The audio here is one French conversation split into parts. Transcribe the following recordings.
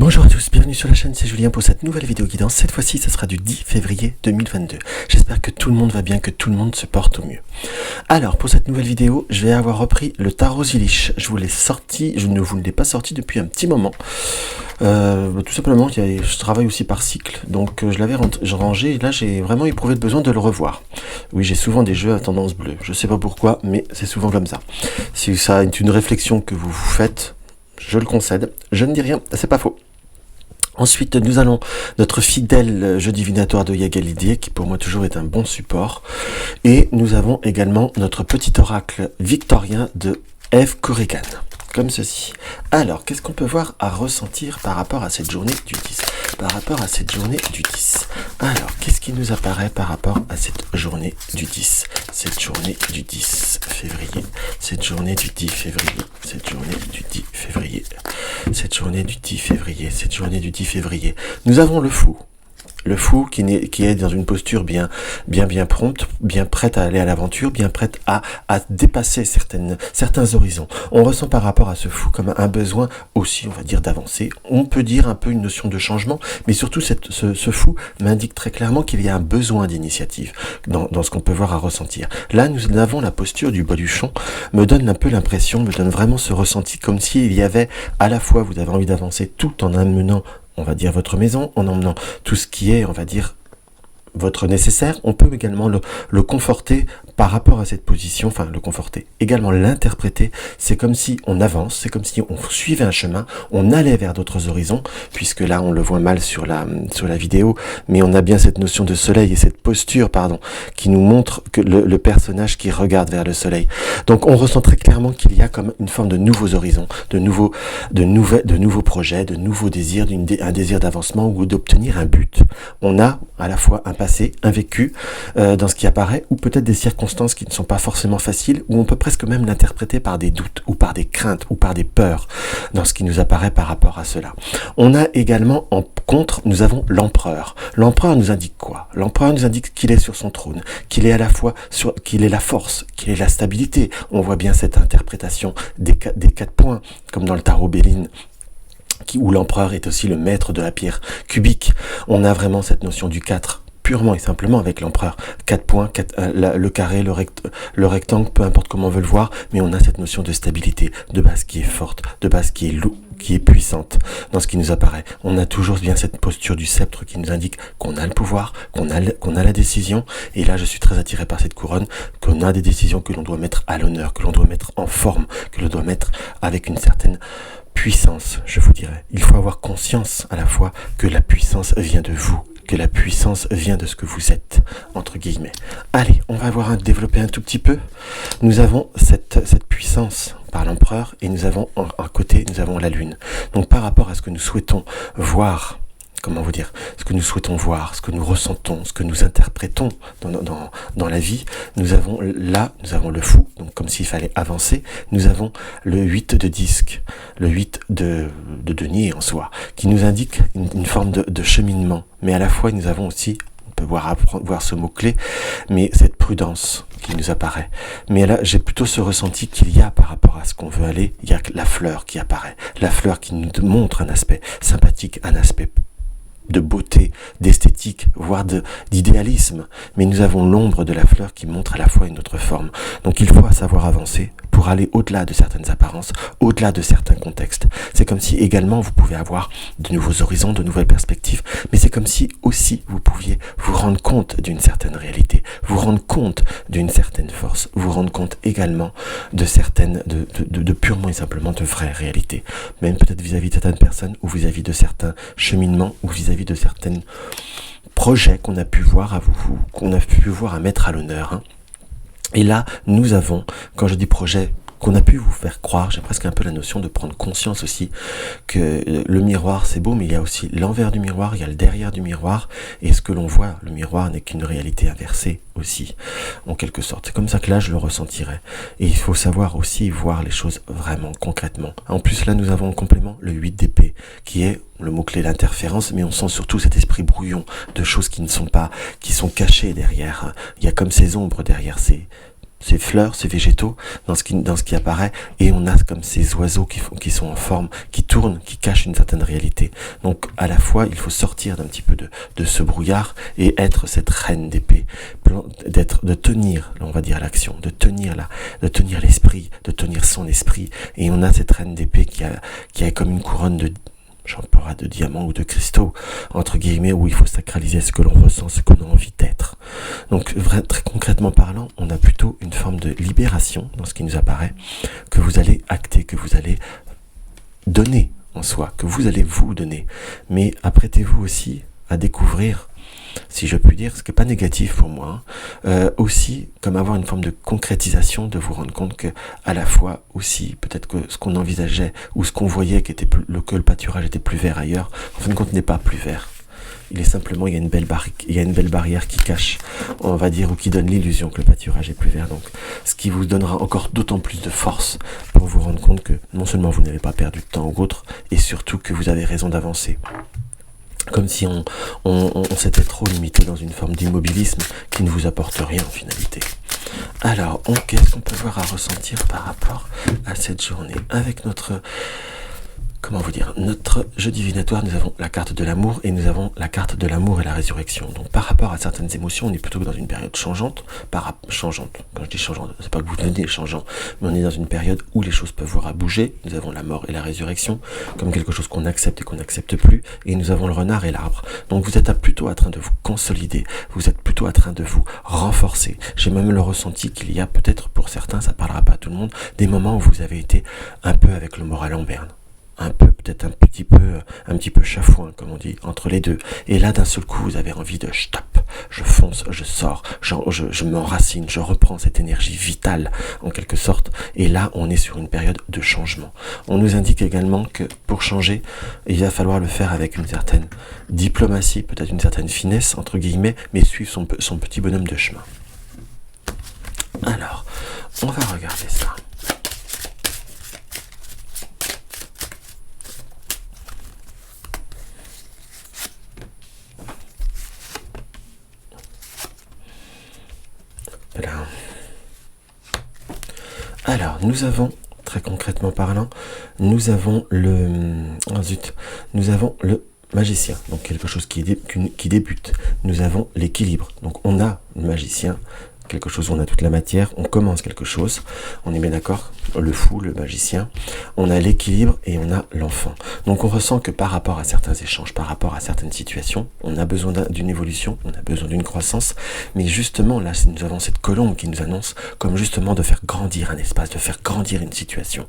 Bonjour à tous, bienvenue sur la chaîne, c'est Julien pour cette nouvelle vidéo guidance. Cette fois-ci, ça sera du 10 février 2022. J'espère que tout le monde va bien, que tout le monde se porte au mieux. Alors, pour cette nouvelle vidéo, je vais avoir repris le tarot Zilich. Je ne vous l'ai pas sorti depuis un petit moment. Tout simplement, je travaille aussi par cycle, donc je l'avais rangé et là j'ai vraiment éprouvé le besoin de le revoir. Oui, j'ai souvent des jeux à tendance bleue, je sais pas pourquoi, mais c'est souvent comme ça. Si ça est une réflexion que vous faites, je le concède, je ne dis rien, c'est pas faux. Ensuite, nous allons notre fidèle jeu divinatoire de Yagalidier, qui pour moi toujours est un bon support. Et nous avons également notre petit oracle victorien de Eve Corrigan, comme ceci. Alors, qu'est-ce qu'on peut voir à ressentir par rapport à cette journée du 10 ? Alors, qu'est-ce qui nous apparaît par rapport à cette journée du 10 ? Cette journée du 10 février. Cette journée du 10 février. Cette journée du 10 février. Cette journée du 10 février. Cette journée du 10 février. Nous avons le fou. Le fou qui est dans une posture bien prompte, bien prête à aller à l'aventure, bien prête à dépasser certains horizons. On ressent par rapport à ce fou comme un besoin aussi, on va dire, d'avancer. On peut dire un peu une notion de changement, mais surtout ce fou m'indique très clairement qu'il y a un besoin d'initiative dans ce qu'on peut voir à ressentir. Là, nous avons la posture du baluchon, me donne un peu l'impression, me donne vraiment ce ressenti comme s'il y avait à la fois, vous avez envie d'avancer tout en amenant, on va dire, votre maison, en emmenant tout ce qui est, on va dire, votre nécessaire. On peut également le conforter par rapport à cette position, enfin le conforter, également l'interpréter. C'est comme si on avance, c'est comme si on suivait un chemin, on allait vers d'autres horizons, puisque là on le voit mal sur la vidéo, mais on a bien cette notion de soleil et cette posture, qui nous montre que le personnage qui regarde vers le soleil. Donc on ressent très clairement qu'il y a comme une forme de nouveaux horizons, de nouveaux projets, de nouveaux désirs, un désir d'avancement ou d'obtenir un but. On a à la fois un passé, un vécu dans ce qui apparaît, ou peut-être des circonstances qui ne sont pas forcément faciles, ou on peut presque même l'interpréter par des doutes, ou par des craintes, ou par des peurs, dans ce qui nous apparaît par rapport à cela. On a également, en contre, nous avons l'empereur. L'empereur nous indique quoi ? L'empereur nous indique qu'il est sur son trône, qu'il est à la fois qu'il est la force, qu'il est la stabilité. On voit bien cette interprétation des 4 points, comme dans le tarot Béline, où l'empereur est aussi le maître de la pierre cubique. On a vraiment cette notion du 4, purement et simplement avec l'empereur. 4 points, le carré, le rectangle, peu importe comment on veut le voir, mais on a cette notion de stabilité, de base qui est forte, de base qui est lourde, qui est puissante dans ce qui nous apparaît. On a toujours bien cette posture du sceptre qui nous indique qu'on a le pouvoir, qu'on a la décision, et là je suis très attiré par cette couronne, qu'on a des décisions que l'on doit mettre à l'honneur, que l'on doit mettre en forme, que l'on doit mettre avec une certaine puissance, je vous dirais. Il faut avoir conscience à la fois que la puissance vient de vous, que la puissance vient de ce que vous êtes, entre guillemets. Allez, on va développer un tout petit peu. Nous avons cette puissance par l'empereur, et nous avons à côté, nous avons la lune. Donc par rapport à ce que nous souhaitons voir, ce que nous souhaitons voir, ce que nous ressentons, ce que nous interprétons dans la vie, nous avons le fou, donc comme s'il fallait avancer. Nous avons le 8 de disque, le 8 de denier en soi, qui nous indique une forme de cheminement. Mais à la fois, nous avons aussi, on peut voir ce mot-clé, mais cette prudence qui nous apparaît. Mais là, j'ai plutôt ce ressenti qu'il y a par rapport à ce qu'on veut aller, il y a la fleur qui apparaît, la fleur qui nous montre un aspect sympathique, un aspect de beauté, d'esthétique, voire d'idéalisme. Mais nous avons l'ombre de la fleur qui montre à la fois une autre forme. Donc il faut savoir avancer pour aller au-delà de certaines apparences, au-delà de certains contextes. C'est comme si également vous pouvez avoir de nouveaux horizons, de nouvelles perspectives, mais c'est comme si aussi vous pouviez vous rendre compte d'une certaine réalité, vous rendre compte d'une certaine force, vous rendre compte également de purement et simplement de vraies réalités. Même peut-être vis-à-vis de certaines personnes, ou vis-à-vis de certains cheminements, ou vis-à-vis de certains projets qu'on a pu voir à mettre à l'honneur. Et là, nous avons, quand je dis projet, qu'on a pu vous faire croire, j'ai presque un peu la notion de prendre conscience aussi que le miroir c'est beau, mais il y a aussi l'envers du miroir, il y a le derrière du miroir, et ce que l'on voit, le miroir n'est qu'une réalité inversée aussi, en quelque sorte. C'est comme ça que là je le ressentirais. Et il faut savoir aussi voir les choses vraiment concrètement. En plus là nous avons en complément le 8 d'épée, qui est le mot-clé l'interférence, mais on sent surtout cet esprit brouillon de choses qui ne sont pas, qui sont cachées derrière. Il y a comme ces ombres derrière ces fleurs, ces végétaux, dans ce qui apparaît, et on a comme ces oiseaux qui sont en forme, qui tournent, qui cachent une certaine réalité. Donc à la fois, il faut sortir d'un petit peu de ce brouillard et être cette reine d'épée, de tenir, on va dire, l'action, de tenir l'esprit, de tenir son esprit. Et on a cette reine d'épée qui a comme une couronne de diamants ou de cristaux, entre guillemets, où il faut sacraliser ce que l'on ressent, ce qu'on a envie d'être. Donc, très concrètement parlant, on a plutôt une forme de libération dans ce qui nous apparaît, que vous allez acter, que vous allez donner en soi, que vous allez vous donner. Mais apprêtez-vous aussi à découvrir, si je puis dire, ce qui n'est pas négatif pour moi, aussi comme avoir une forme de concrétisation, de vous rendre compte que à la fois aussi, peut-être que ce qu'on envisageait ou ce qu'on voyait que le pâturage était plus vert ailleurs, en fin de compte n'est pas plus vert. Il est simplement, il y a une belle barrière qui cache, on va dire, ou qui donne l'illusion que le pâturage est plus vert. Donc, ce qui vous donnera encore d'autant plus de force pour vous rendre compte que non seulement vous n'avez pas perdu de temps ou autre, et surtout que vous avez raison d'avancer. Comme si on s'était trop limité dans une forme d'immobilisme qui ne vous apporte rien en finalité. Alors, qu'est-ce qu'on peut voir à ressentir par rapport à cette journée avec notre jeu divinatoire? Nous avons la carte de l'amour et nous avons la carte de l'amour et la résurrection. Donc par rapport à certaines émotions, on est plutôt dans une période changeante. Quand je dis changeante, c'est pas que vous devenez changeant, mais on est dans une période où les choses peuvent voir à bouger. Nous avons la mort et la résurrection comme quelque chose qu'on accepte et qu'on n'accepte plus, et nous avons le renard et l'arbre. Donc vous êtes plutôt en train de vous consolider, vous êtes plutôt en train de vous renforcer. J'ai même le ressenti qu'il y a peut-être pour certains, ça parlera pas à tout le monde, des moments où vous avez été un peu avec le moral en berne. Peut-être un petit peu chafouin, comme on dit, entre les deux. Et là, d'un seul coup, vous avez envie de je tape, je fonce, je sors, je m'enracine, je reprends cette énergie vitale, en quelque sorte. Et là, on est sur une période de changement. On nous indique également que pour changer, il va falloir le faire avec une certaine diplomatie, peut-être une certaine finesse, entre guillemets, mais suivre son petit bonhomme de chemin. Alors, on va regarder ça. Alors, nous avons, très concrètement parlant, nous avons le magicien, donc quelque chose qui débute. Nous avons l'équilibre, donc on a le magicien, quelque chose où on a toute la matière, on commence quelque chose, on est bien d'accord, le fou, le magicien, on a l'équilibre et on a l'enfant. Donc on ressent que par rapport à certains échanges, par rapport à certaines situations, on a besoin d'une évolution, on a besoin d'une croissance, mais justement là nous avons cette colombe qui nous annonce comme justement de faire grandir un espace, de faire grandir une situation.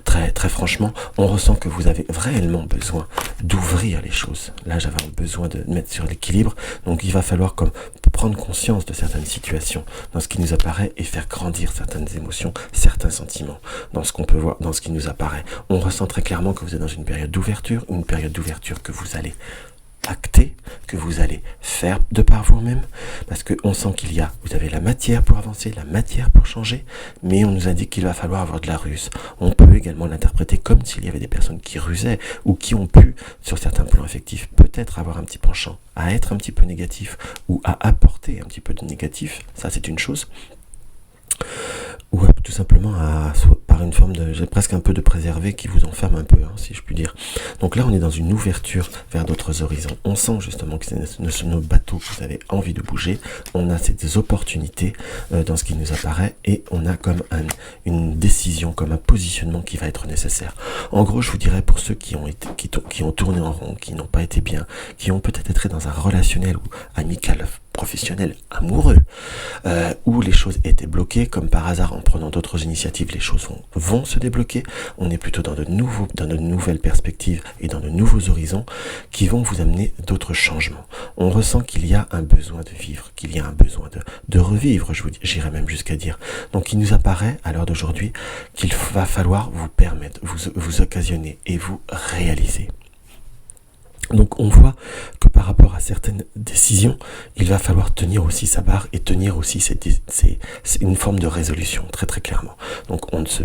Très, très franchement, on ressent que vous avez réellement besoin d'ouvrir les choses. Là j'avais besoin de mettre sur l'équilibre, donc il va falloir comme prendre conscience de certaines situations dans ce qui nous apparaît et faire grandir certaines émotions, certains sentiments dans ce qu'on peut voir, dans ce qui nous apparaît. On ressent très clairement que vous êtes dans une période d'ouverture que vous allez acter, que vous allez faire de par vous-même, parce qu'on sent vous avez la matière pour avancer, la matière pour changer, mais on nous indique qu'il va falloir avoir de la ruse. On peut également l'interpréter comme s'il y avait des personnes qui rusaient ou qui ont pu, sur certains plans affectifs, peut-être avoir un petit penchant à être un petit peu négatif ou à apporter un petit peu de négatif. Ça, c'est une chose. Ou tout simplement par une forme j'ai presque un peu de préservé qui vous enferme un peu, si je puis dire. Donc là on est dans une ouverture vers d'autres horizons. On sent justement que c'est sur nos bateaux que vous avez envie de bouger. On a ces opportunités dans ce qui nous apparaît et on a comme une décision, comme un positionnement qui va être nécessaire. En gros, je vous dirais pour ceux qui ont tourné en rond, qui n'ont pas été bien, qui ont peut-être été dans un relationnel ou amical, professionnel, amoureux, où les choses étaient bloquées, comme par hasard en prenant d'autres initiatives, les choses vont se débloquer. On est plutôt dans de nouvelles perspectives et dans de nouveaux horizons qui vont vous amener d'autres changements. On ressent qu'il y a un besoin de vivre, qu'il y a un besoin de revivre, j'irais même jusqu'à dire. Donc il nous apparaît à l'heure d'aujourd'hui qu'il va falloir vous permettre, vous occasionner et vous réaliser. Donc on voit que par rapport à certaines décisions, il va falloir tenir aussi sa barre et tenir aussi c'est une forme de résolution, très très clairement. Donc on ne se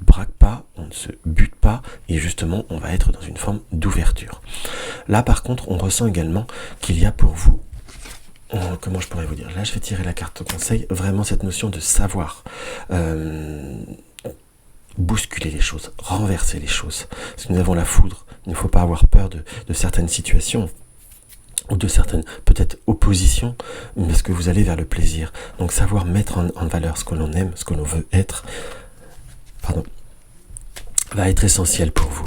braque pas, on ne se bute pas et justement on va être dans une forme d'ouverture. Là par contre on ressent également qu'il y a pour vous, comment je pourrais vous dire? Là, je vais tirer la carte conseil. Vraiment, cette notion de savoir bousculer les choses, renverser les choses. Parce que nous avons la foudre. Il ne faut pas avoir peur de certaines situations ou de certaines, peut-être, oppositions, parce que vous allez vers le plaisir. Donc, savoir mettre en valeur ce que l'on aime, ce que l'on veut être, va être essentiel pour vous.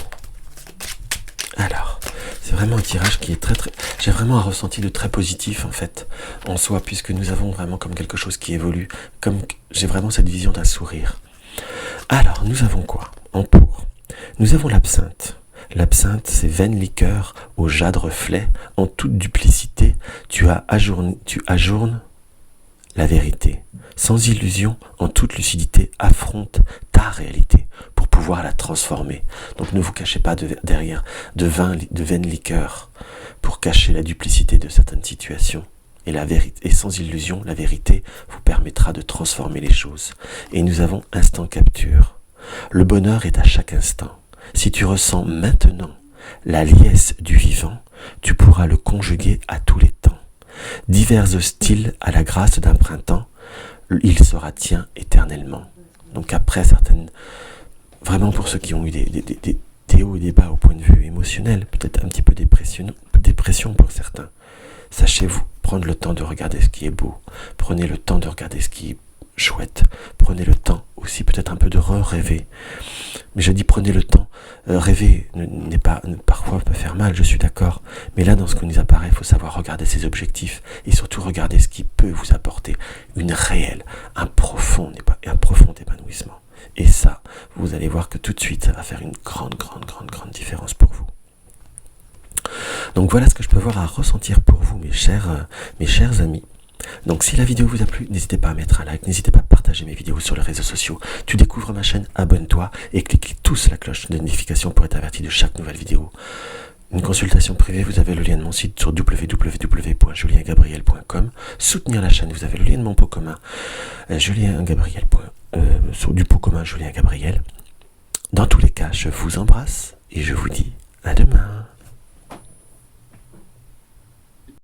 Alors, c'est vraiment un tirage qui est très... J'ai vraiment un ressenti de très positif, en fait, en soi, puisque nous avons vraiment comme quelque chose qui évolue, comme j'ai vraiment cette vision d'un sourire. Alors, nous avons quoi en pour? Nous avons l'absinthe. L'absinthe, c'est vaine liqueur au jade reflet, en toute duplicité, tu ajournes la vérité. Sans illusion, en toute lucidité, affronte ta réalité pour pouvoir la transformer. Donc ne vous cachez pas derrière de vaine liqueur pour cacher la duplicité de certaines situations. Et la vérité, et sans illusion, la vérité vous permettra de transformer les choses. Et nous avons instant capture. Le bonheur est à chaque instant. Si tu ressens maintenant la liesse du vivant, tu pourras le conjuguer à tous les temps. Divers styles à la grâce d'un printemps, il sera tien éternellement. Donc après certaines... Vraiment pour ceux qui ont eu des hauts et des bas au point de vue émotionnel, peut-être un petit peu dépression pour certains, sachez-vous prendre le temps de regarder ce qui est beau. Prenez le temps de regarder ce qui est chouette. Prenez le temps aussi peut-être un peu de rêver. Mais je dis prenez le temps. Rêver parfois peut faire mal, je suis d'accord. Mais là, dans ce qui nous apparaît, il faut savoir regarder ses objectifs et surtout regarder ce qui peut vous apporter un profond épanouissement. Et ça, vous allez voir que tout de suite, ça va faire une grande différence pour vous. Donc voilà ce que je peux voir à ressentir pour vous, mes chers amis. Donc si la vidéo vous a plu, n'hésitez pas à mettre un like, n'hésitez pas à partager mes vidéos sur les réseaux sociaux. Tu découvres ma chaîne, abonne-toi et cliquez tous la cloche de notification pour être averti de chaque nouvelle vidéo. Une consultation privée, vous avez le lien de mon site sur www.juliengabriel.com. Soutenir la chaîne, vous avez le lien de mon pot commun, sur du pot commun Julien Gabriel. Dans tous les cas, je vous embrasse et je vous dis à demain.